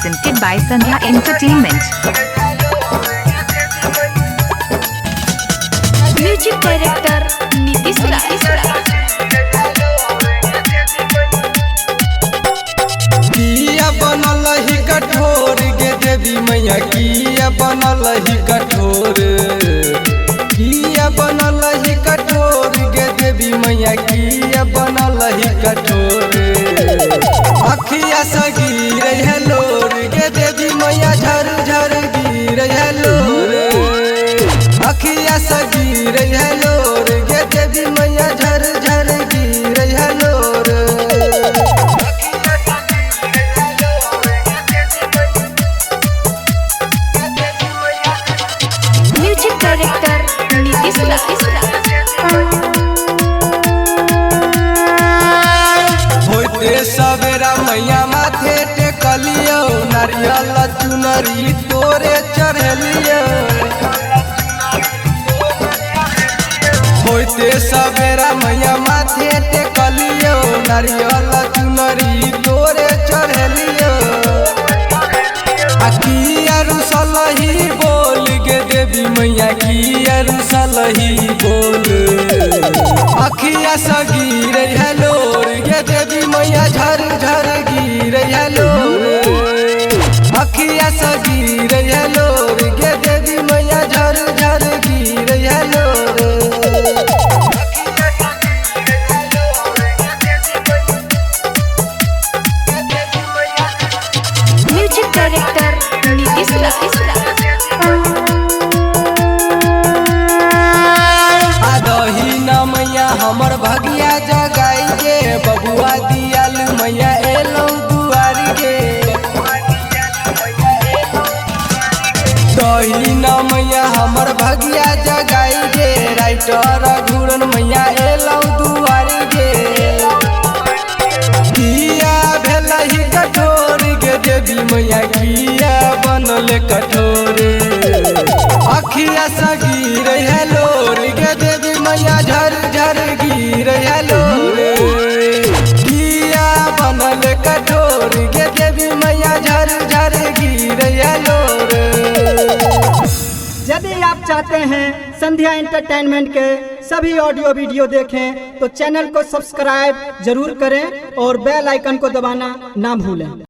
presented by Sandhya Entertainment. Music director Nitish किया बनल ही कठोर गे देवी मैया किया बनल ही कठोर किया बनल ही कठोर गे देवी मैया किया बनल ही कठोर अखिया से गिर है लोर गे देवी मैया झर झर गिर है लोर अखिया से गिर है लोर गे देवी मैया झर झर गिर है लोर। म्यूजिक डायरेक्टर नीतीश होते सवेरा मैया माथे टेकलियो नारियल चुनरी तोरे चढ़लियो होते सवेरा मैया माथे टेकलियो नारियल चुनरी तोरे चढ़लियो किया रुसलही बोल गे देवी मैया किया रुसलही बोल अखिया से गिर है लोर गे देवी मैया झर झर गिर है लोर अखिया से गिर है लोर गे देवी मैया झर झर गिर है लोर। म्यूजिक डायरेक्टर नीतीश आदही न मैया हमर भगिया जगाई गे बबुआ दियाल मैया एलौ दुआरी गे दही न मैया हमर भगिया जगाई गे राइटर घूरन मैया एलौ दुआरी गे किया भेल ही कठोर गे देवी मैया किया बनल कठोर अखिया से गिर है लोर गे देवी मैया झर झर गिर है लोर किया बनल कठोर गे देवी मैया झर झर गिर है लोर। यदि आप चाहते हैं संध्या एंटरटेनमेंट के सभी ऑडियो वीडियो देखें तो चैनल को सब्सक्राइब जरूर करें और बेल आइकन को दबाना ना भूलें।